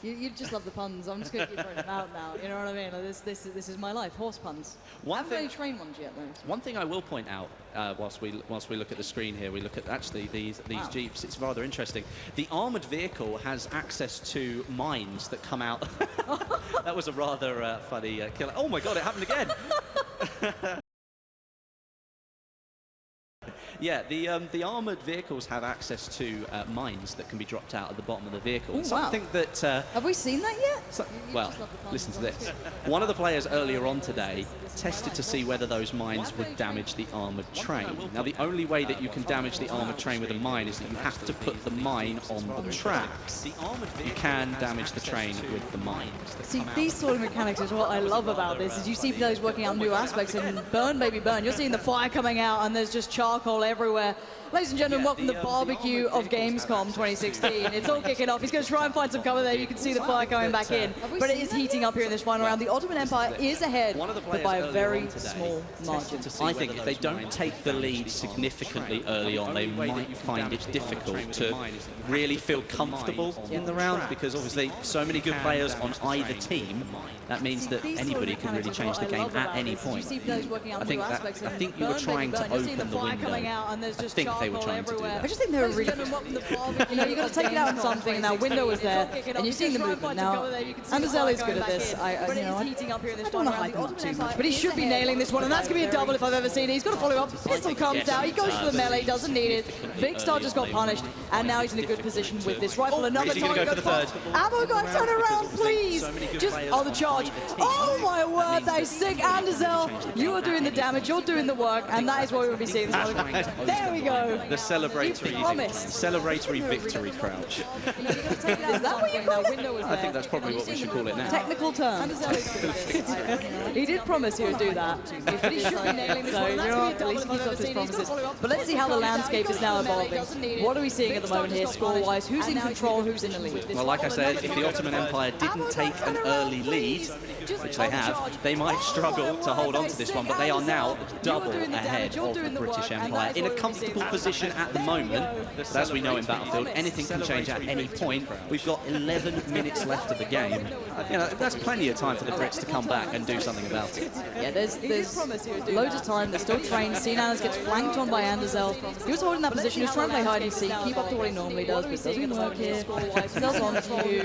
You just love the puns. I'm just going to keep throwing them out now. You know what I mean? Like this is my life. Horse puns. I haven't really trained ones yet, though. One thing I will point out whilst we look at the screen here, we look at actually these Jeeps. It's rather interesting. The armoured vehicle has access to mines that come out. That was a rather funny killer. Oh my God! It happened again. Yeah, the armoured vehicles have access to mines that can be dropped out at the bottom of the vehicle. Ooh, Something wow. that... Have we seen that yet? Well, listen to this. One of the players earlier on today tested to see whether those mines would damage the armoured train. Now, the only way that you can damage the armoured train with a mine is that you have to put the mine on the tracks. You can damage the train with the mine. See, these sort of mechanics is what I love about this, is you see players working out new aspects, and burn, baby, burn. You're seeing the fire coming out, and there's just charcoal everywhere. Ladies and gentlemen, welcome to the barbecue of Gamescom 2016. It's all kicking off. He's going to try and find some cover there. You can see the fire coming back in. But it is heating up here in this final round. The Ottoman Empire is ahead, but by a very small margin. I think if they don't take the lead significantly early on, they might find it difficult to really feel comfortable in the round, because obviously so many good players on either team. That means that anybody can really change the game at any point. I think you were trying to open the window. I think they were trying to do that. I just think they were really... You know, you've got to take it out on something, and that window was there, and you're seeing the movement now. Anderzel is good at this. I don't want to hype him up too much, but he should be nailing this one, and that's going to be a double if I've ever seen it. He's got to follow up. Pistol comes out. He goes for the melee, doesn't need it. Vigstar just got punished, and now he's in a good position with this rifle. Another target goes past. Ammo guy, turn around, please. Just on the charge. Oh my word, that is sick. Anderzel, you are doing the damage, you're doing the work, and that is what we will be seeing this morning. There we go. The celebratory victory crouch. Is that what you call it? I think that's probably what we should call it now. Technical term. He did promise he would do that. But he should be nailing this one. And that's going to be a double if I've ever seen it. But let's see how the landscape is now evolving. What are we seeing at the moment here, score-wise? Who's in control, who's in the lead? Well, like I said, if the Ottoman Empire didn't take an early lead, which they have, they might struggle to hold on to this one, but they are now double ahead of the British Empire in a comfortable position at the moment. But as we know in Battlefield, anything can change at any point. We've got 11 minutes left of the game. You know, that's plenty of time for the Brits to come back and do something about it. Yeah, there's loads of time. There's still trains. Seenans gets flanked on by Anderzel. He was holding that position. He was trying to play hide and seek, keep up to what he normally does, but it doesn't work here. Sells on to you.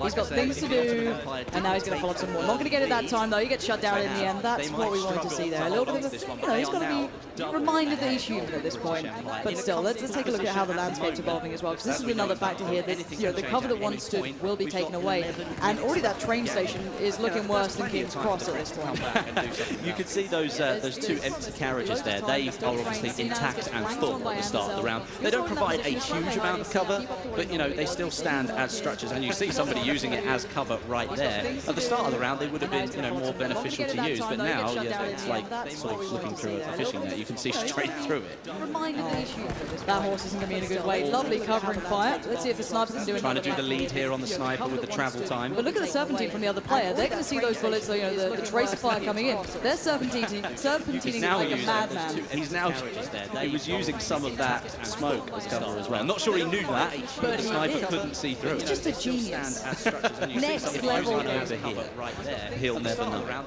He's got things to do, and now he's going to follow up some more. Not going to get it that time, though. He gets shut down in the end. That's what we wanted to see there. A little bit of a, you know, he's got to be reminded that he's human at this point. But still, let's take a look at how the landscape's evolving as well, because this is another factor here. That, you know, the cover that once stood will be taken away, and already that train station is looking worse than King's Cross at this point. You could see those two empty carriages there. They are obviously intact and full at the start of the round. They don't provide a huge amount of cover, but you know they still stand as structures, and you see somebody using it as cover right there. At the start of the round, they would have been, you know, more beneficial to use, but now yeah, it's like sort of looking through a fishing net. You can see straight through it. That horse isn't going to be in a good way. Lovely covering fire. Let's see if the sniper can do it. Trying to do the lead here on the sniper with the travel time. But look at the serpentine from the other player. They're going to see those bullets, you know, the tracer fire coming in. They're serpentining like a madman. He's now he was using some of that smoke as cover as well. Not sure he knew that, but the sniper couldn't see through it. He's just a genius. Next level over here, he'll never know.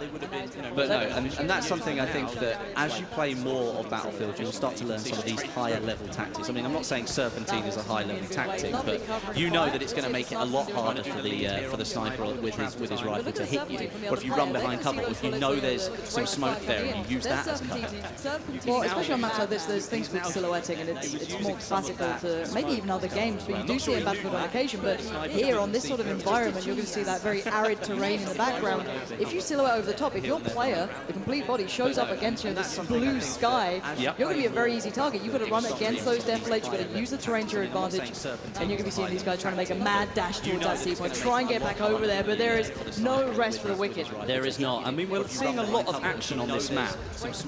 But no, and that's something I think that as you play more of Battlefield, you'll start to learn some of these higher level tactics. I mean, I'm not saying serpentine is a high level tactic, but you know that it's going to make it a lot harder for the sniper with his rifle to hit you. Or if you run behind cover, if you know there's some smoke there and you use that as cover. Well, especially on maps like this, there's things called silhouetting, and it's more classical to maybe even other games, but you do see it in Battlefield on occasion. But here, on this sort of environment, you're going to see that very arid terrain in the background. If you silhouette over the top, if your player, the complete body, shows up against you, this blue sky, you're going to be a very easy target. You've got to run against those deflates, you've got to use the terrain to your advantage, and you're going to be seeing these guys trying to make a mad dash towards that sea point, try and get back over there, but there is no rest for the wicked. There is not. I mean, we're seeing a lot of action on this map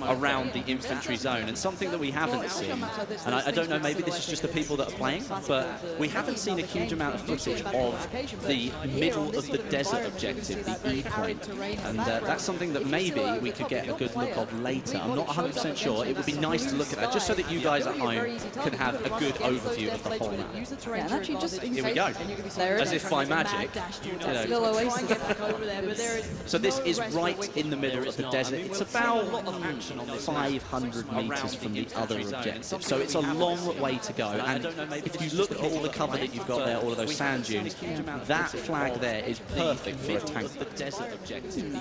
around the infantry zone, and something that we haven't seen, and I don't know, maybe this is just the people that are playing, but we haven't seen a huge amount of footage of the middle of the desert objective, the E point, and that's something that maybe we could get a good look of later. I'm not 100% sure. It would be nice to look at that, just so that you guys at home could have a good overview of the whole map. Yeah, and actually just here we go, as if by magic. You know. So this is right in the middle of the desert. It's about 500 meters from the other objective, so it's a long way to go. And if you look at all the cover that you've got there, all of those sand dunes, that flag there is perfect for a tank.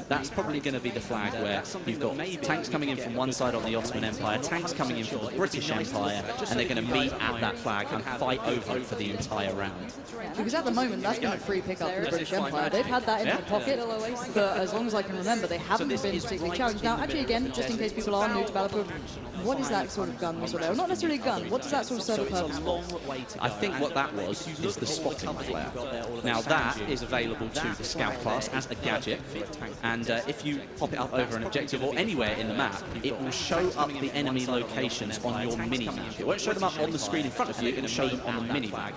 That's probably going to be the flag where you've got tanks coming in from one side on the Ottoman Empire, tanks coming in from the British Empire, and they're going to meet at that flag and fight over it for the entire round. Because at the moment, that's been a free pickup for the British Empire. They've had that in their pocket for as long as I can remember. They haven't been particularly challenged. Now, actually, again, just in case people are new to Battlefield, what is that sort of gun? Well, not necessarily a gun. What does that sort of serve a purpose for? I think what that was is the spotting flare. Now that is available to the scout class as a gadget, and if you pop it up over an objective or anywhere in the map, it will show up the enemy locations on your mini-map. It won't show them up on the screen in front of you, it will show them on the mini-map.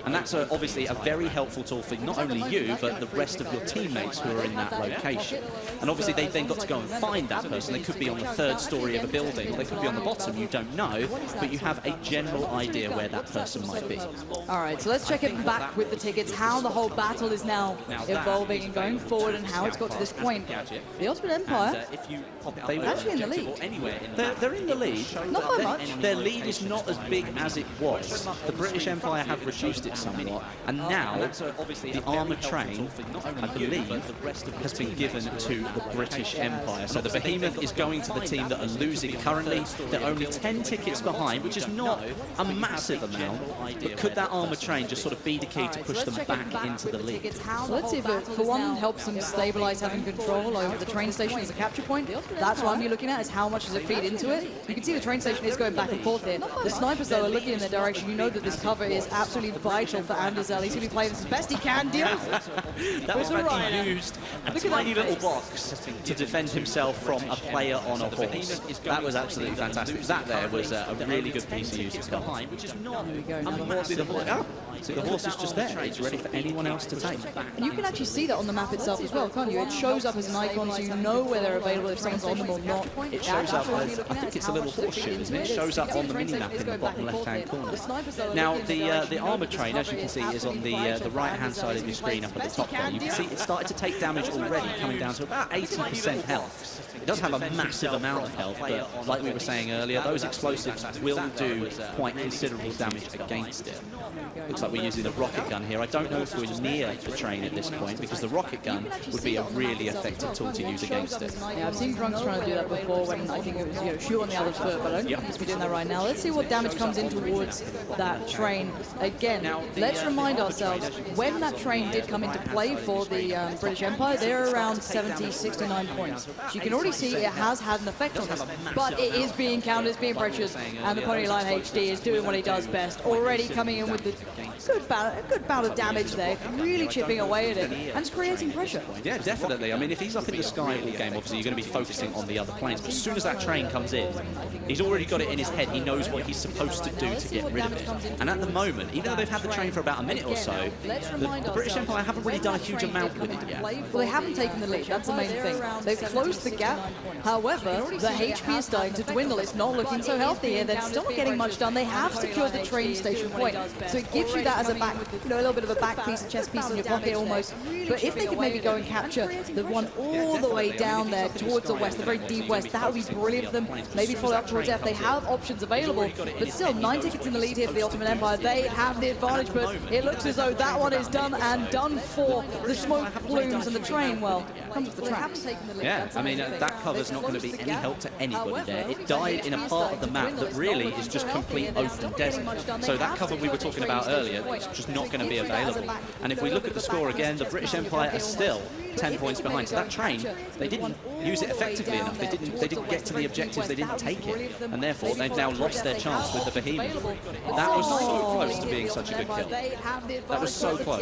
And that's obviously a very helpful tool for not only you, but the rest of your teammates who are in that location. And obviously they've then got to go and find that person. They could be on the third story of a building, or they could be on the bottom, you don't know, but you have a general idea where that person might be. Alright, so let's check it back with the tickets, how the whole battle is now evolving and going forward and how it's got to this point. The Ottoman Empire, they're actually in the lead. They're in the lead. Not by much. Their lead is not as big as it was. The British Empire have reduced it somewhat, and now the armoured train, I believe, has been given to the British Empire. So the Behemoth is going to the team that are losing currently. They're only 10 tickets behind, which is not a massive amount, but could that armoured train just sort of be the key to push them back into the lead? So let's see if it, for one, helps them stabilise having control over the train station as a capture point. That's what I'm looking at, is how much does it feed into it. You can see the train station is going back and forth here. The snipers, though, are looking in their direction. You know that this cover is absolutely vital for Anderzel. He's going to be playing this as best he can. That was when he used a tiny little box to defend himself from a player on a horse. That was absolutely fantastic. That there was a really good piece of use. There we go. Now the horse. So the horse is just there. It's ready for anyone else to take. And you can actually see that on the map itself as well, can't you? It shows up as an icon, so you know where they're available if someone's on them or not. It shows up as, I think it's a little horseshoe, isn't it? It shows up on the mini-map in the bottom left-hand corner. Now, the armoured train, as you can see, is on the right-hand side of your screen up at the top there. You can see it started to take damage already, coming down to about 80% health. It does have a massive amount of health, but like we were saying earlier, those explosives will do quite considerable damage against it. Looks like we're using the rocket gun here. I don't know if we're near the train at this point, because the rocket gun would be a really effective tool to use against it. Yeah, I've seen Drunks trying to do that before when I think it was, shoot on the other's foot, but I don't think he's doing that right now. Let's see what damage comes in towards that train. Again, let's remind ourselves, when that train did come into play for the British Empire, they're around 70, 69 points. So you can already see it has had an effect on this, but it is being countered, it's being pressured, and the Pony Line HD is doing what he does best, already coming in with the good bout of damage there, really chipping away at it, and it's creating pressure. Yeah, definitely. I mean, if he's up in the sky all game, obviously you're going to be focusing on the other planes, but as soon as that train comes in, he's already got it in his head, he knows what he's supposed to do to get rid of it. And at the moment, even though they've had the train for about a minute or so, the British Empire haven't really done a huge amount with it yet. Well, they haven't taken the lead, that's the main thing. They've closed the gap, however, the HP is starting to dwindle, it's not looking so healthy here, they're still not getting much done. They have secured the train station point, so it gives you that as a back, a little bit of a back piece, a chest piece in your pocket almost. But if they could maybe go and capture the one all the way down there towards the west, the very deep west, that would be brilliant for them. Maybe follow up towards F. They have options available, but still 9 tickets in the lead here for the Ottoman Empire. They have the advantage, but it looks as though that one is done and done for. The smoke plumes and the train, well, comes with the tracks. Yeah, I mean, that cover's not going to be any help to anybody there. It died in a part of the map that really is just complete open desert. So that cover we were talking about earlier is just not going to be available. And if we look at the score again, the British Empire are still 10 points behind. So that train, they didn't use it effectively enough. They didn't get to the objectives. They didn't take it, and therefore they've now lost their chance with the Behemoth. That was so close to being such a good kill. That was so close.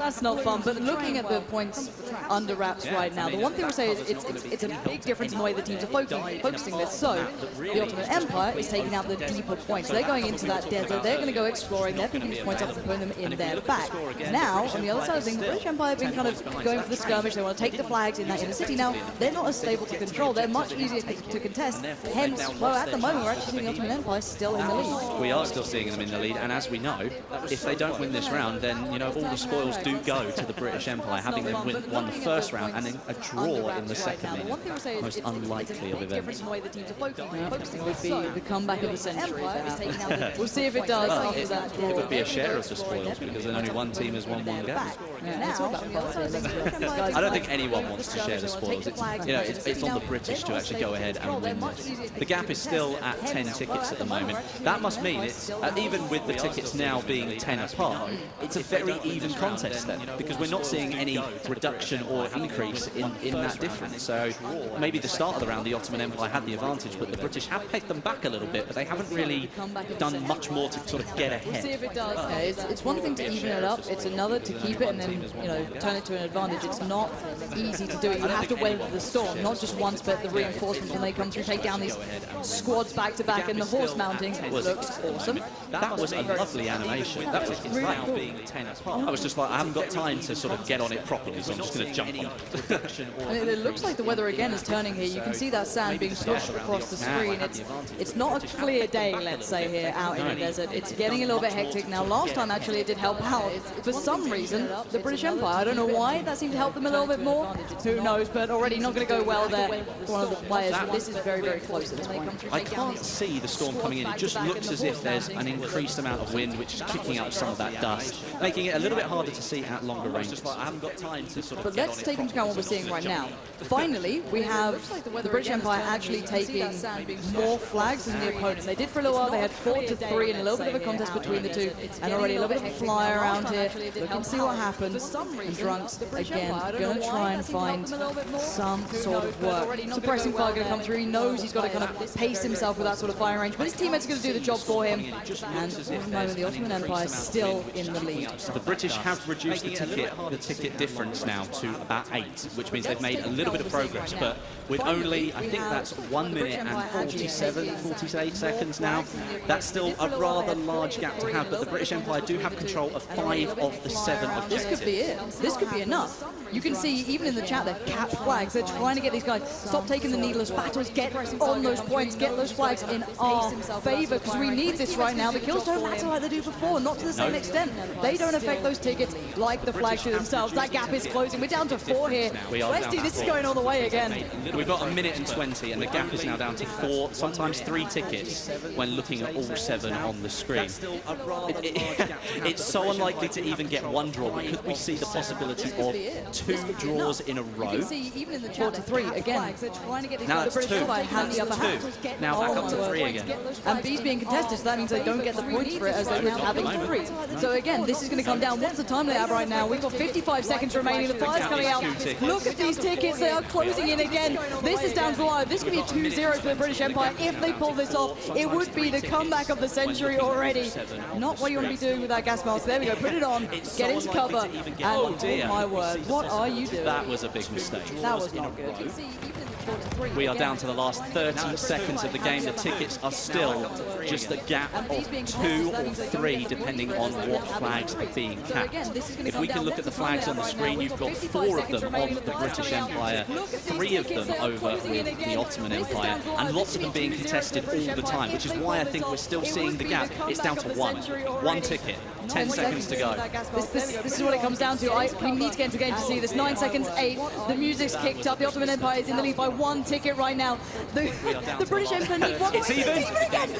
That's not fun. But looking at the points under wraps right now, the one thing we'll say is it's a big difference in the way the teams are focusing this. So the Ultimate Empire is taking out the deeper points. They're going into that desert. They're going to go exploring. They're picking these points up and putting them in their back. Now, on the other side of things, the British Empire have been kind of going for the skirmish. They want to take the flags in that inner city. Now, they're not as stable to control. They're much easier to contest. Hence, well, at the moment, we're actually seeing the Ultimate Empire still in the lead. We are still seeing them in the lead, and as we know, if they don't win this round, then, you know, all the spoils do go to the British Empire, having them won the first round and then a draw in the second meeting. Most unlikely of events. It would be the comeback of the century. We'll see if it does after that draw. It would be a share of the spoils, because then only one team has won one game. I don't think anyone wants to share the spoils. It's, you know, it's on the British to actually go ahead and win this. The gap is still at 10 tickets at the moment. That must mean it's, even with the tickets now being 10 apart, it's a very even contest then, because we're not seeing any reduction or increase in that difference. So maybe the start of the round, the Ottoman Empire had the advantage, but the British have pegged them back a little bit, but they haven't really done much more to sort of get ahead. It's one thing to even it up, it's another to keep it and then, you know, turn it to an advantage. It's not easy to do it. You have to weather the storm, not just once, but the reinforcements when they come through, take down these squads back to back, and the horse mounting looks awesome. That was a lovely animation. That was really cool. being 10 apart. I was just like, I haven't got time to sort of get on it properly, so I'm just going to jump on it. And it looks like the weather again is turning here. You can see that sand being pushed across the screen. It's not a clear day, let's say, here out in the desert. It's getting a little bit hectic. Now, last time, actually, it did help out. For some reason, the British Empire, I don't know why, that seemed to help them a little bit more. Who knows, but already not going to go well there for one of the players. This is very, very close at this point. I can't see the storm coming in. It just looks as if there's an increased amount of wind, which is kicking up some of that dust, making it a little bit harder to see at longer range. I haven't got time to sort of. But let's take into account what we're seeing right now. Finally, we have the British Empire actually taking more flags than the opponents. They did for a little while. They had 4-3 in a little bit of a contest between the two, and already a little bit of a fly around here. We can see what happens. And Drunks, again, going to try and find some sort of work. Suppressing fire going to come through. He knows he's got to kind of pace himself with that sort of fire range, but his teammates are going to do the job for him. And at the moment, the Ottoman Empire is still in the lead. The British have reduced the ticket difference now to about 8, which means they've made a little bit of progress, but with only, I think that's 1 minute and 48 seconds now. That's still a rather large gap to have, but the British Empire do have control of 5 of the 7 objectives. This could be it. This could be enough. You can see, even in the chat, they're capped flags. They're trying to get these guys, stop taking the needless battles, get on those points, get those flags in our favour, because we need this right now. The kills don't matter like they do before, not to the same extent. They don't affect those tickets like the flags do themselves. That gap is closing. We're down to 4 here. Westy, this is going all the way again. We've got 1 minute and 20, and the gap is now down to 4, sometimes 3 tickets when looking at all 7 on the screen. It's so unlikely to even get 1 draw, but could we see the possibility of 2 draws in a row? You can see, even in the 4-3, again, now it's 2. Now back up to 3 again. And B's being contested, so that means they don't get the points for it as they're now having 3. So again, this is going to come down. What's the time they have right now? We've got 55 seconds remaining. The fire's coming out. Look at these tickets. They are closing in again. This is down to the wire. This could be a 2-0 for the British Empire. If they pull this off, it would be the comeback of the century already. Not what you want to be doing with that gas mask. There we go. Put it on. Get into cover. And oh my word, what are you doing? That was a big mistake. That was not good. We are down to the last 30 seconds of the game. The tickets are still just a gap of 2 or 3, depending on what flags are being capped. If we can look at the flags on the screen, you've got 4 of them on the British Empire, 3 of them over with the Ottoman Empire, and lots of them being contested all the time, which is why I think we're still seeing the gap. It's down to 1 ticket, 10 seconds to go. This is what it comes down to. We need to get into the game to see this. 9 seconds, 8. The music's kicked up. The Ottoman Empire is in the lead by 1 ticket right now. The British Empire need 1 more. It's even.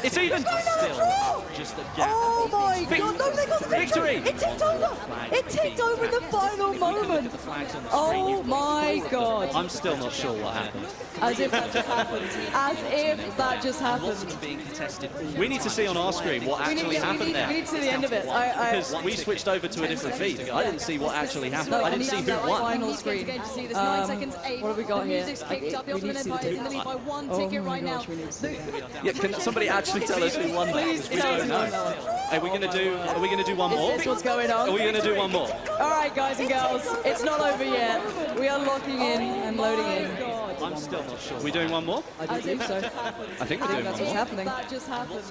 It's even. Still just a gap. Oh my God! No, they got the victory. It ticked over. It ticked over in the final moment. moment. Oh my god. I'm still not sure what happened. As if that just happened. As if that just happened. We need to see on our screen what actually happened there. We need to see the end of it. Because we switched over to a different feed. I didn't see what actually happened. No, I didn't see who won. Final screen. What have we got here? We need to see the difference. Oh my gosh, we need to see that. Yeah, can somebody actually tell us who won that? Please We tell don't us. know. Are we gonna do one more? Is this what's going on? Are we gonna do one more? All right, guys and girls, it's not over yet. We are locking in and loading in. I'm still not sure. We doing one more? I do think so. I think we're doing That's one what's more. happening. That just happened.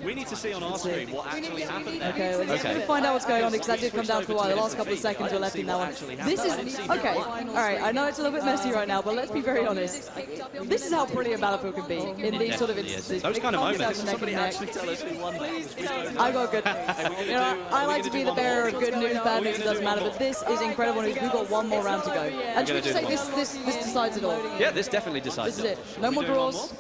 We need to see on our screen what actually happened there. Okay, let's find out what's going on because that did come down for a while. The last couple of seconds were left in that one. This is okay. All right, I know it's a little bit messy right now, but let's be very honest. This is how brilliant Battlefield can be in these sort of instances. Those kind of moments. Somebody Neck. actually tell us who won. I got good news. You know, I like to be the bearer of good news, bad news, it doesn't matter, but this is incredible news. We've got one more round to go. And should we just say this decides it all? Yeah, this definitely decides This is it. No more draws.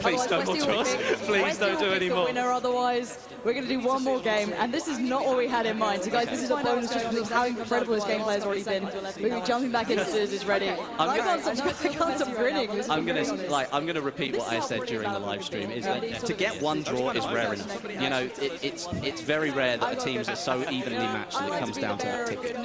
Please no more draws. Please don't do any more. Winner otherwise. We're going to do one more game, and this is not what we had in mind. So guys, this is a bonus just because how incredible this gameplay has already been. We're jumping back into this is ready. I can't stop grinning. I'm gonna repeat what I said during the live stream. Is that to get one draw is rare enough. You know, it's very rare that the teams are so evenly matched that it comes down to that ticket.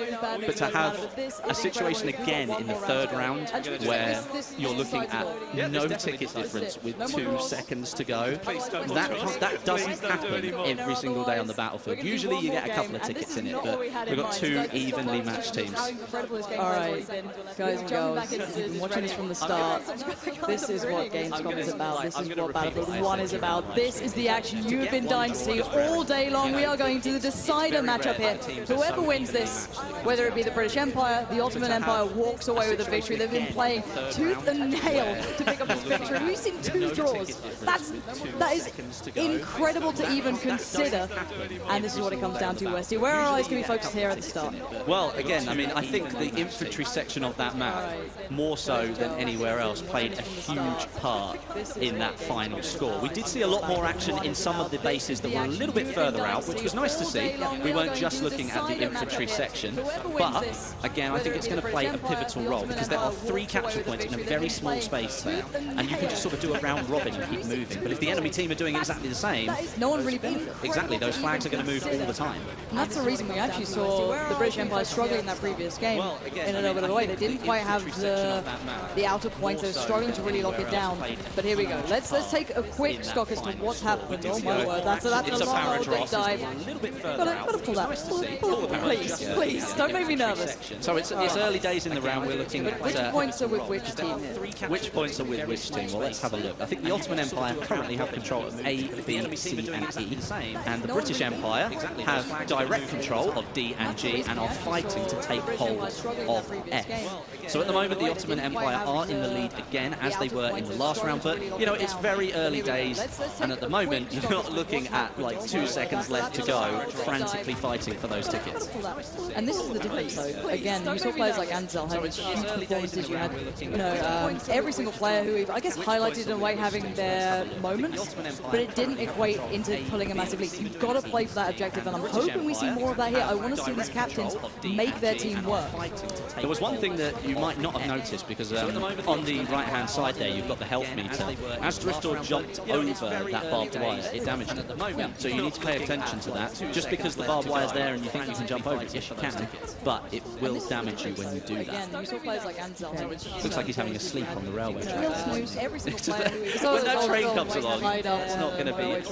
But to have a situation again in the third round where you're looking at no ticket difference with 2 seconds to go, that doesn't happen every single day on the battlefield. Usually you get a couple of tickets in it, but we've got 2 evenly matched teams. All right, guys and girls, you've been watching this from the start. This is what gamescom is about. This is what Battlefield 1 is about. This is the action you have been dying to see all day long. We are going to the decider matchup here. Whoever wins this, whether it be the British Empire, the Ottoman Empire, walks away with a victory. They've been playing tooth and nail to pick up this victory. We've seen 2 draws. That is incredible to even consider. And this is what it comes down to, Westy. Where are our eyes going to be focused here at the start? Well, again, I mean, I think the infantry section of that map, more so than anywhere else, played a huge part in that final score. We did see a lot more action in some of the bases that were a little bit further out, which was nice to see. We weren't just looking at the infantry section, but again, I think it's going to play a pivotal role because there are 3 capture points in a very small space there, and you can just sort of do a round robin and keep moving. But if the enemy team are doing exactly the same, no one really benefits. Exactly, those flags are going to move all the time. And that's the reason we actually saw the British Empire struggling in that previous game in a little bit of a way. They didn't quite have the outer points. They were struggling to really lock it down. But here we go. Let's take a quick stock as to what's happened. Oh my word, that's a long deep dive. Gotta pull that. Please, don't make me nervous. So it's early days in the round. We're looking at which points are with which team here? Which points are with which team? Well, let's have a look. I think the Ottoman Empire currently have control of A, B, C, and E, and the British Empire have direct control of D and G and are fighting to take hold of F. So at the moment, the Ottoman Empire are in the lead again, as they were in the last round, but, you know, it's very early days, and at the moment, you're not looking at, like, 2 seconds left to go, frantically fighting for those tickets. And this is the difference, though. Again, you saw players like Ansel having huge performances. You had, you know, every single player who we've, I guess, highlighted in a way having their moments, but it didn't equate into pulling a massive lead. You've got to play for that objective, and I'm hoping we see more of that here. I want to see these captains make their team work. There was one thing that you might not have noticed, because on the right-hand side there, you've got the health meter. As Driftor jumped over that barbed wire, it damaged it. So you need to pay attention to that. Just because the barbed wire's there and you think you can jump over it, yes, you can, but it will damage you when you do that. Looks like he's having a sleep on the railway track. When that train comes along, it's not going to be...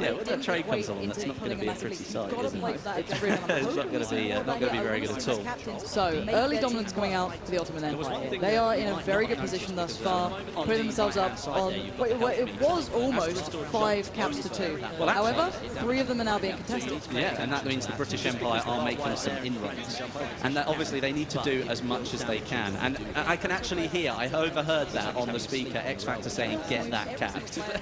Yeah, when that train comes along, that's not going to be a pretty sight, isn't it? It's not going to be very good at all. So, early dominance coming out for the Ottoman Empire. They are in a very good position thus far, putting themselves up on... It was almost 5 caps to 2. However, 3 of them are now being contested. Yeah, and that means the British Empire are making some inroads. And that obviously they need to do as much as they can. And I can actually actually hear, I overheard that on the speaker, X Factor saying, get that cap.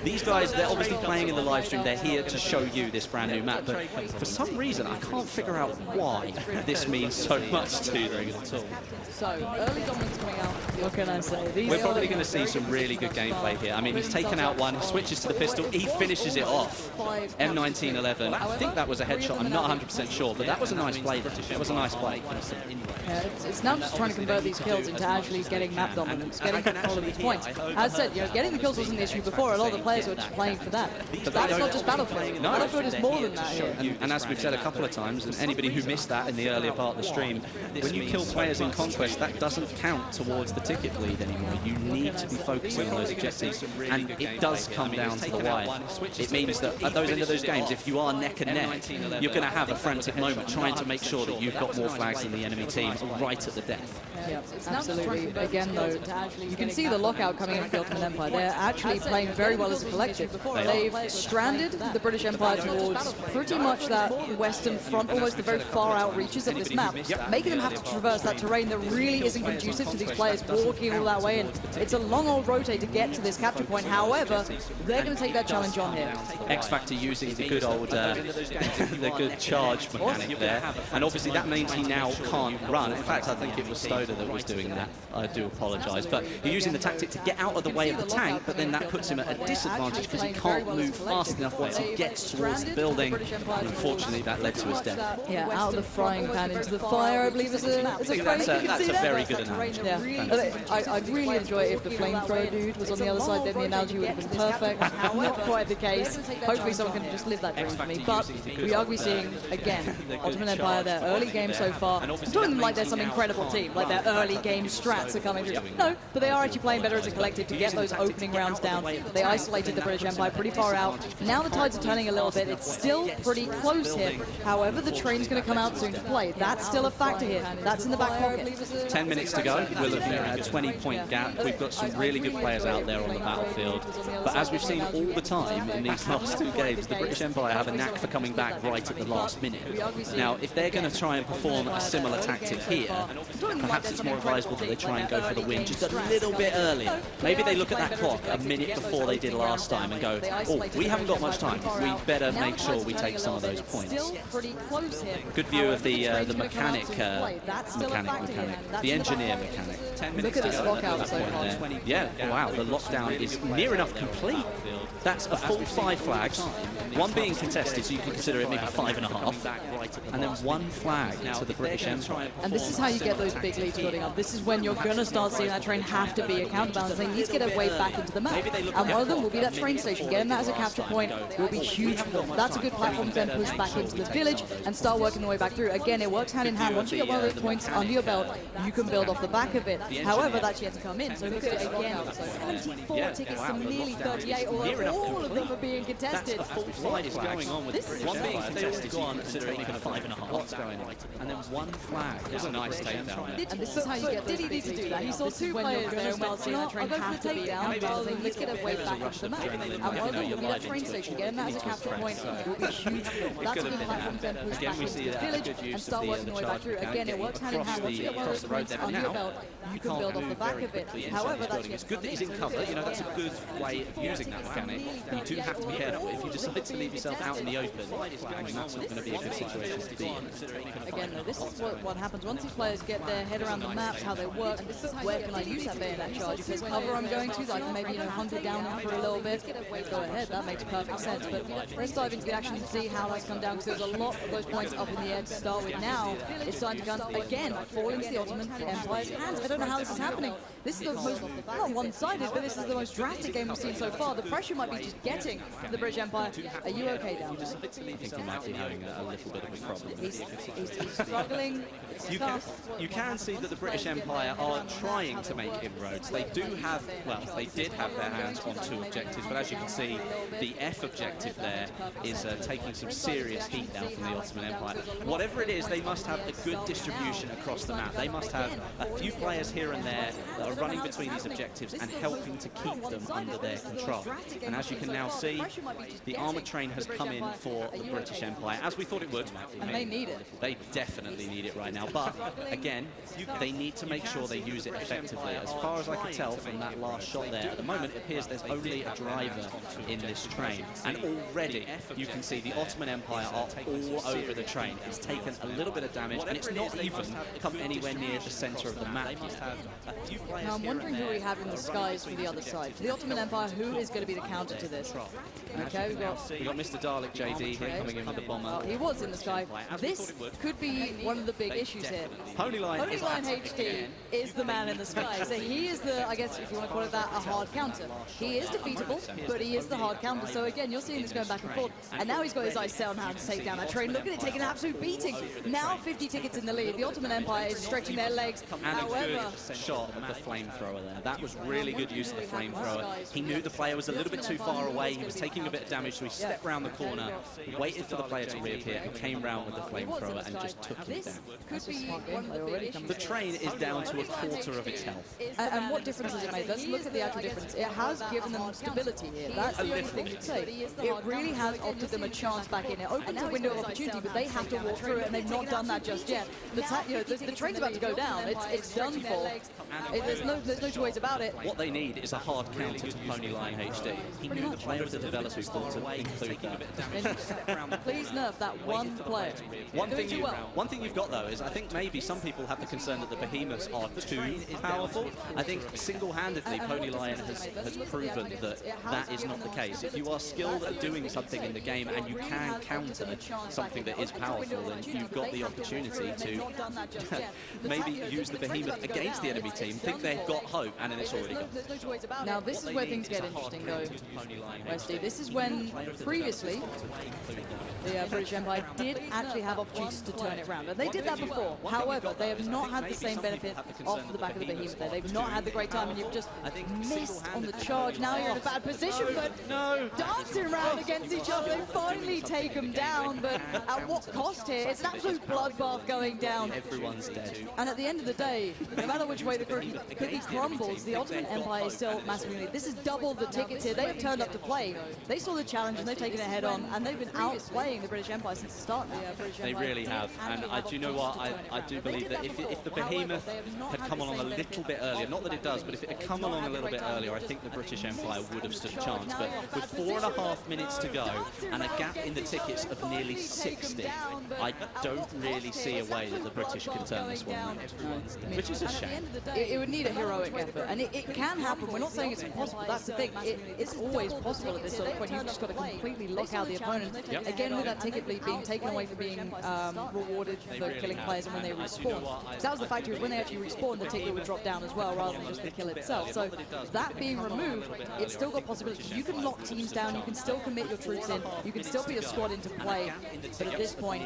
These guys, they're obviously playing in the live stream, they're here to show you this brand new map, but for some reason, I can't figure out why this means so much to them at all. So, early dominance coming out, what can I say? We're probably going to see some really good gameplay here. I mean, he's taken out one, switches to the pistol, he finishes it off. M1911, I think that was a headshot, I'm not 100% sure, but that was a nice play. It was a nice play. Yeah, it's now just trying to convert these kills into actually getting map dominance, getting control of these points. As I said, getting the kills wasn't the issue before. A lot of the players were just playing for that. But that's not just Battlefield. No, Battlefield is more than that here. And as we've said a couple of times, and anybody who missed that in the earlier part of the stream, when you kill players in Conquest, that doesn't count towards the ticket bleed anymore. You need to be focusing on those objectives, and it does come down to the wire. It means that at those end of those games, if you are neck and neck, you're going to have a frantic moment trying to make sure that you've got more flags than the enemy team right at the death. Yeah, absolutely. Again, though, you can see the lockout coming in for the Ottoman Empire. They're actually playing very well as a collective. They've stranded the British Empire towards pretty much that western front, almost the very far out reaches of this map, making them have to traverse that terrain that really isn't conducive to these players walking all that way. And it's a long old rotate to get to this capture point. However, they're going to take that challenge on here. X Factor using the good old, the good charge mechanic there, and obviously that means he now can't run. In fact, I think it was Stoder that was doing that. I do apologise, but you're using the tactic to get out of the way of the tank, but then that puts him at a disadvantage because he can't move fast enough once he gets towards the building. Unfortunately, that led to his death. Yeah, out of the frying pan into the fire, I believe is a phrase. That's a very good analogy. Yeah. I'd really enjoy it if the flamethrower dude was on the other side, then the analogy would have been perfect. Not quite the case. Hopefully someone can just live that dream for me. But we are seeing, again, Ottoman Empire, their early game so far, doing them like they're some incredible team, like their early game strats are coming through. No, but they are actually playing better as a collective to get those opening rounds down. They isolated the British Empire pretty far out. Now the tides are turning a little bit. It's still pretty close here. However, the train's going to come out soon to play. That's still a factor here. That's in the back pocket. 10 minutes to go. We're looking at a 20-point gap. We've got some really good players out there on the battlefield. But as we've seen all the time in these last two games, the British Empire have a knack for coming back right at the last minute. Now, if they're going to try and perform a similar tactic here, perhaps it's more advisable that they try and go for the win just a little bit earlier. Maybe they look at that clock a minute before they did last time and go, oh, we haven't got much time. We better make sure we take some of those points. Good view of the mechanic, the engineer mechanic. 10 minutes Look at this lockout so far. Yeah, wow, the lockdown is near enough complete. That's a full 5 flags, one being contested, so you can consider it maybe 5.5, and then 1 flag to the British Empire. And this is how you get those big leads building up. This is when you're going to start seeing that train have to be a counterbalance. They need to get a way back into the map. And one of them will be that train station. Getting that as a capture point will be huge for them. That's a good platform to then push back into the village and start working the way back through. Again, it works hand in hand. Once you get one of those points under your belt, you can build off the back of it. However, that's yet to come in. So look at it again. 74 tickets to nearly 38, although all of them are being contested. That's a full 5 flags. One being contested, so you can consider it even 5.5. What's going on? And then 1 flag. It's a nice takedown there. And this is how you get. Did he need to do that? He saw 2 players there and went, that train have to be down. Let's get a way back into the map. And one of them will be that train station. Getting that as a capture point will be huge. That's a good platform to then push back into the village and start working the way back through. Again, it works hand in hand. Once you get one of those points under your belt, you can build off the back of it. However, that's it's good that he's in cover. You know, that's a good way of using that mechanic. You do have to be careful. If you decide to leave yourself out in the open, I mean, that's not going to be a good situation to be in. Again, though, this is what happens once these players get their head around the maps, how they work. Where can I use that bayonet charge? If there's cover I'm going to, I can maybe hunt it down for a little bit. Go ahead, that makes perfect sense. But let's dive into the action and see how that's come down, because there's a lot of those points up in the air to start with. Now it's starting to come again, fall into the Ottoman Empire's hands. I don't know how this is happening. This is the most, not one-sided, but this is the most drastic game we've seen so far. The pressure might be just getting to the British Empire. Are you okay down there? I think he might be having a little bit of a problem. He's struggling. It's tough. You can see that the British Empire are trying to make inroads. They do have, well, they did have their hands on 2 objectives, but as you can see, the F objective there is taking some serious heat now from the Ottoman Empire. Whatever it is, they must have a good distribution across the map. They must have a few players here and there that are running between these objectives and helping to keep them under their control. And as you can now see, the armoured train has come in for the British Empire, as we thought it would. And they need it. They definitely need it right now. But again, they need to make sure they use use it effectively. As far as I can tell from that last shot there, at the moment it appears there's only a driver in this train. And already you can see the Ottoman Empire are all over the train. It's taken a little bit of damage, and it's not even come anywhere near the centre of the map yet. Now I'm wondering who we have in the skies for the other side. For the Ottoman Empire, who is going to be the counter to this? Okay, we got Mr. Dalek JD here coming in with the bomber. He was in the sky. This could be one of the big issues here. Ponyline HD is the man in the sky. So he is the, I guess if you want to call it that, a hard counter. He is defeatable, but he is the hard counter. So again, you're seeing this going back and forth. And now he's got his eyes set on how to take down that train. Look at it taking an absolute beating. Now 50 tickets in the lead. The Ottoman Empire is stretching their legs. And a good shot of the flamethrower there. That was really good use of the flamethrower. He knew the player was a little bit too far away. He was taking a bit of damage, so he stepped round the corner, waited for the player to reappear, and came round with the flamethrower and just took him down. The train is down to a quarter of its health. And what difference has it made? Let's look at the actual difference. It has given them stability here. That's the only thing to say. It really has offered them a chance back in. It opens a window of opportunity, but they have to walk through it, and they've not done that just yet. The train's about to go down. It's done for. There's no two ways about it. What they need is a hard counter to Ponyline HD. He knew the player of the developers thought to include that. Please nerf that one player. One thing you've got though is I think maybe some people have the concern that the behemoths are too powerful. I think single-handedly Ponyline has proven that that is not the case. If you are skilled at doing something in the game and you can counter something that is powerful, then you've got the opportunity to maybe use the behemoth against the enemy team, think they've got hope, and then it's already gone. Now this is where things get interesting though, Westy. This is when previously the British Empire did actually have opportunities to turn it around. And they did that before. However, they have not had the same benefit off the back of the behemoth there. They've not had the great time, and you've just missed on the charge. Now you're in a bad position, but dancing around against each other, they finally take them down. But at what cost here? It's an absolute bloodbath going down. Everyone's dead. And at the end of the day, no matter which way the cookie crumbles, the Ottoman Empire is still massively lead. This is double the tickets here. They have turned up to play. They saw the challenge and they've taken it head on, and they've been outplaying the British Empire since the start now. They really have, and do you know what? I do believe that if the behemoth had come along a little bit earlier, not that it does, but if it had come along a little bit earlier, I think the British Empire would have stood a chance. But with 4.5 minutes to go and a gap in the tickets of nearly 60, I don't really see a way that the British can turn this one around, which is a shame. It would need a heroic effort, and it can happen. We're not saying it's impossible. That's the thing. It's always possible at this sort of point. You've just got to completely lock out the opponent. Again, with that ticket lead being taken away for being rewarded for killing players and when they respawn. So that was the factor, is when they actually respawn, the ticket would drop down as well, rather than just the kill itself. So that being removed, it's still got possibilities. You can lock teams down, you can still commit your troops in, you can still put your squad into play. But at this point,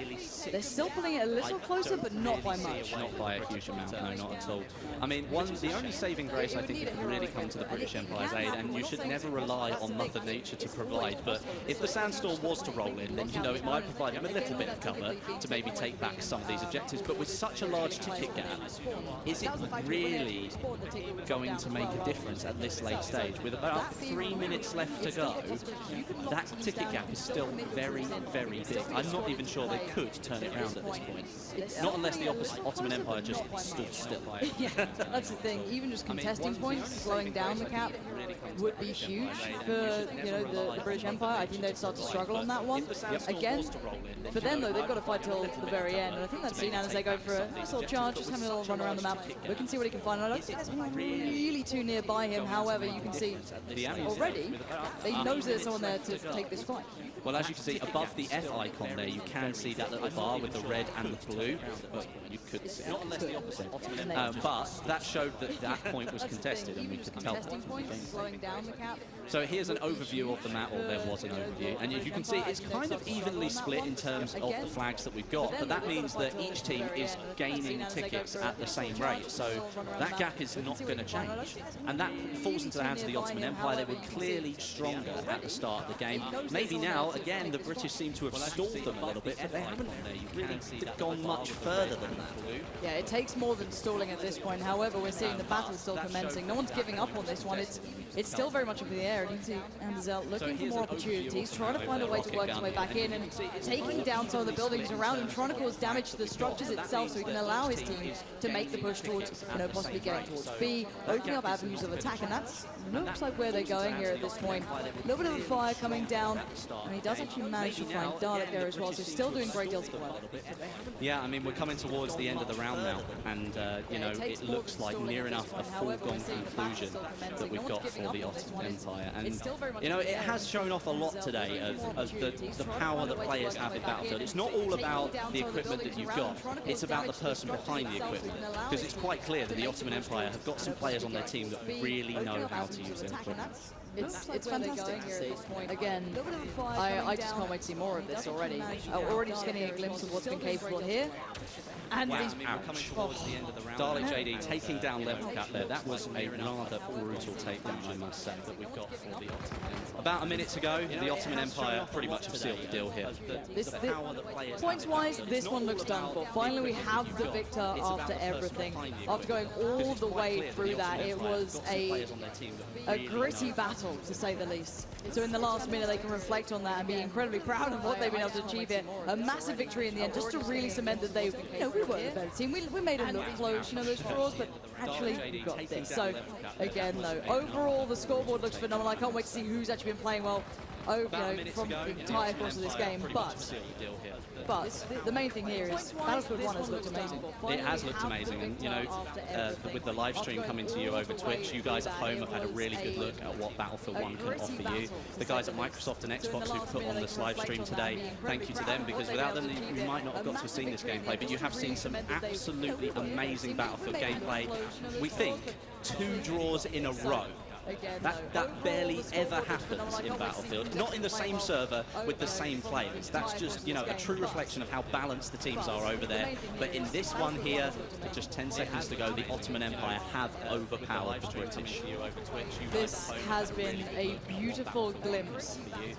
they're still pulling it a little closer, but not by much. Not by a huge amount, no, not at all. I mean, the only saving grace I think that can really come to the British Empire's aid, and you should never rely on Mother Nature to provide, but if the sandstorm was to roll in, then it might provide them a little bit of cover to maybe take back some of these objectives. But with such a large ticket gap, is it really going to make a difference at this late stage? With about 3 minutes left to go, that ticket gap is still very, very big. I'm not even sure they could turn it around at this point. Not unless the Ottoman Empire just stood still. Yeah, that's the thing. Even just contesting points, slowing down the cap would be huge for the British Empire. I think they'd start to struggle on that one. Again, for them though, they've got to fight till the very end, and I think that's seen as they go for a nice little charge, just having a little run around the map. Look and see what he can find. I don't think there's anyone really too nearby him. However, you can see already they know there's someone there to take this fight. Well, as you can see above the F icon there, you can see that little bar with the red and the blue. Well, you could see, not unless the opposite. But that showed that that point was contested, and we could tell. So here's an overview of the map, or there was an overview, and as you can see, it's kind of evenly split in terms of the flags that we've got, but that means that each team is gaining tickets at the same rate, so that gap is not going to change, and that falls into the hands of the Ottoman Empire. They were clearly stronger at the start of the game. Maybe now, again, the British seem to have stalled them a little bit, but they haven't really gone much further than that. Yeah, it takes more than stalling at this point. However, we're seeing the battle still commencing. No one's giving up on this one. It's still very much up in the air. And you can see Anderzel looking for more opportunities, trying to find a way to work his way back in and taking down some of the buildings around him, trying to cause damage to the structures itself so he can allow his team to make the push towards, possibly getting towards B, opening up avenues of attack, and that looks like where they're going here at this point. A little bit of a fire coming down, and he does actually manage to find Dalek there as well, so still doing great deals of work. Yeah, I mean, we're coming towards the end of the round now, and, it looks like near enough a foregone conclusion that we've got for the Ottoman Empire. And, it has shown off a lot today of the power that players have in Battlefield. It's not all about the equipment that you've got, it's about the person behind the equipment. Because it's quite clear that the Ottoman Empire have got some players on their team that really know how to use their equipment. It's fantastic to see. Again, I just can't wait to see more of this already. Already just getting a glimpse of what's been capable here. And wow, these coming towards the end of the round. Dalek JD taking down Level Cap there. That was a rather brutal takedown, I must say, that we've got for the Ottoman Empire. About a minute to go, the Ottoman Empire pretty much have sealed the deal here. Points-wise, this one looks done for. Finally, we have the victor after everything. After going all the way through that, it was a gritty battle, to say the least. So in the last minute, they can reflect on that and be incredibly proud of what they've been able to achieve here. A massive victory in the end, just to really cement that they, we were the better team. We made it look close, those draws, but actually we got this. So again, though, overall the scoreboard looks phenomenal. I can't wait to see who's actually been playing well from the entire course of this game. But the main thing here is Battlefield 1 has looked amazing. It has looked amazing, and with the live stream coming to you over Twitch, you guys at home have had a really good look at what Battlefield 1 can offer you. The guys at Microsoft and Xbox who've put on this live stream today, thank you to them, because without them you might not have got to have seen this gameplay, but you have seen some absolutely amazing Battlefield gameplay. We think 2 draws in a row. That barely ever happens in Battlefield. Not in the same server with the same players. That's just, a true reflection of how balanced the teams are over there. But in this one here, with just 10 seconds to go, the Ottoman Empire have overpowered the British. This has been a beautiful glimpse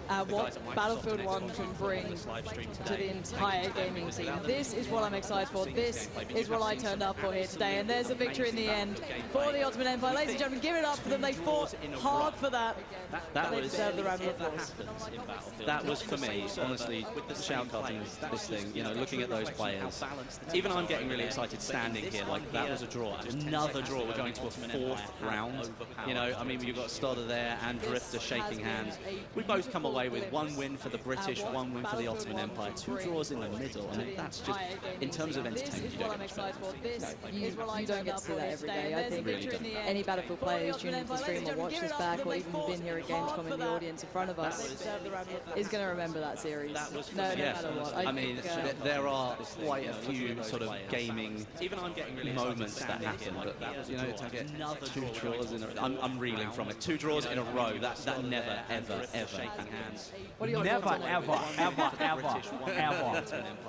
at what Battlefield 1 can bring to the entire gaming scene. This is what I'm excited for. This is what I turned up for here today. And there's a victory in the end for the Ottoman Empire. Ladies and gentlemen, give it up for them. They fought hard for that. That was the round of applause. That was for me, honestly, with the shout cutting this thing, looking at those players. Even I'm getting really excited standing here, like that was a draw. Another draw, we're going to a 4th round. You've got Stoddard there and Drifter shaking hands. We both come away with 1 win for the British, 1 win for the Ottoman Empire, 2 draws in the middle. That's just, in terms of entertainment, you don't get you don't get to see that every day. I think any Battlefield player who's tuning into the stream or watch this back, or even been here at Gamescom in the audience in front of us, is going to remember that series. No matter what. There are quite a few sort of gaming moments that happen, but to get 2 draws in a row, I'm reeling from it. 2 draws in a row, that never, ever, ever happens. Never, ever.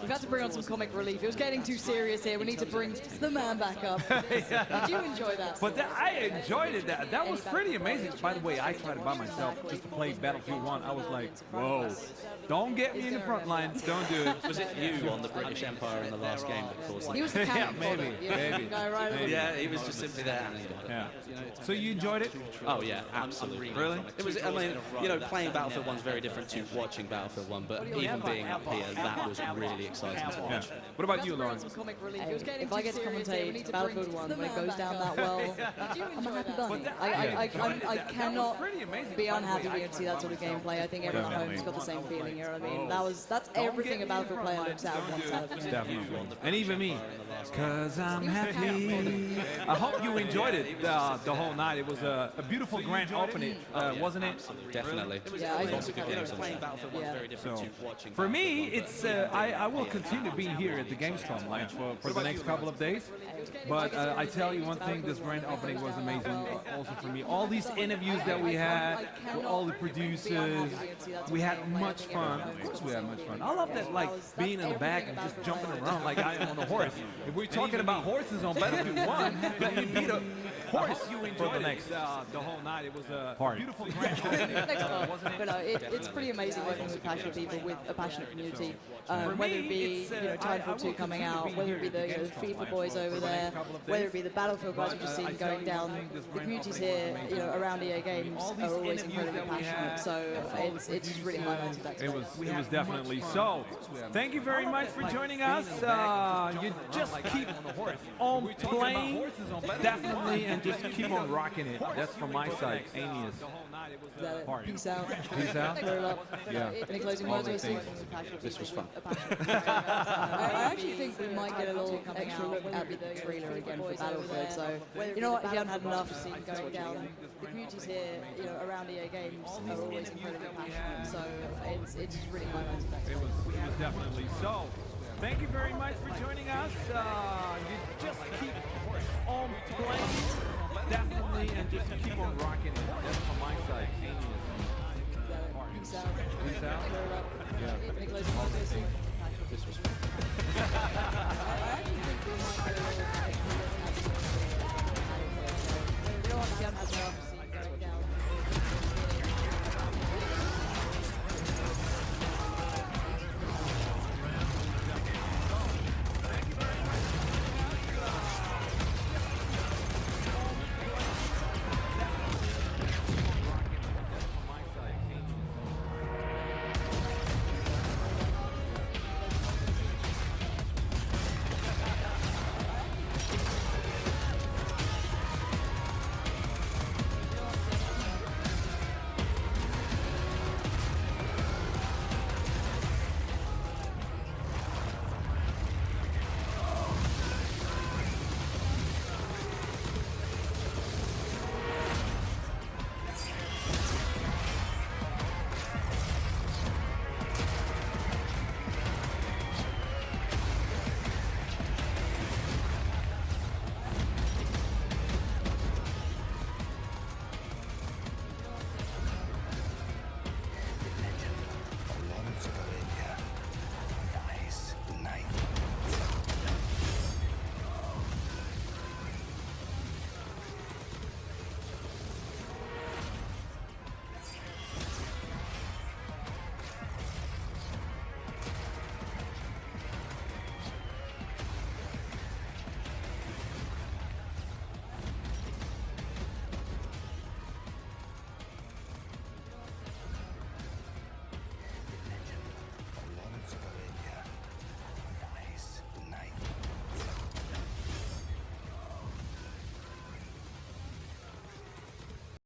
We've had to bring on some comic relief. It was getting too serious here. We need to bring the man back up. Did you enjoy that? But I enjoyed it. That was pretty amazing. By the way, I tried it by myself just to play Battlefield 1. I was like, whoa, don't get me in the front lines. Don't do it. Was it you on the British Empire in the last game that caused that? He was the yeah, maybe. Yeah, he was just simply there. Yeah. So you enjoyed it? Oh yeah, absolutely. Really? It was. Playing Battlefield 1 is very different to watching Battlefield 1, but even being up here, that was really exciting to watch. Yeah. What about you, Lauren? If I get to commentate Battlefield 1 when it goes down that well, I'm a happy bunny. I cannot be unhappy being able to see that sort of gameplay. I think everyone at home has got the same feeling, you know what I mean? That's everything a Battlefield player looks at once out of the game. Definitely. And even me, because I'm happy. I hope you enjoyed it the whole night. It was a beautiful grand opening, wasn't it? Definitely. Yeah, I lots of good games. So, for me, it's I will continue being here at the Gamescom Lounge for the next couple of days. But I tell you one thing, this grand opening was amazing also for me. All all these interviews that we had with all the producers, we had much fun. Of course we had much fun. I love that, like, being in the back and just jumping around like I am on a horse. If we're talking about horses on Battlefield 1, let me beat a horse for the next the whole night. It was a beautiful grand wasn't it? But it's pretty amazing working with passionate people, with a passionate community. Whether it be Titanfall 2 coming out, whether it be the FIFA boys over there, whether it be the Battlefield guys we've just seen going down, the communities here, around EA Games are always incredibly passionate. So it's just really highlighted that. It was definitely so. Thank you very much for joining us. You just keep on playing, definitely, and just keep on rocking it. That's from my side. Amy is party. Peace out. Peace out. Roll up. Yeah. Any closing words? This was fun. I actually think we might get a little extra look at the trailer again for Battlefield. So, you know what? If you haven't had enough, going down, the communities here, around EA Games are always incredibly passionate. So it's just really highlighted that. It was definitely so. Thank you very much for joining us. You just keep on playing, definitely, and just keep on rocking it. That's from my side. Amy is party. Peace out. Peace out. Roll up. Yeah. Any closing words? This was fun. I actually think we might get a little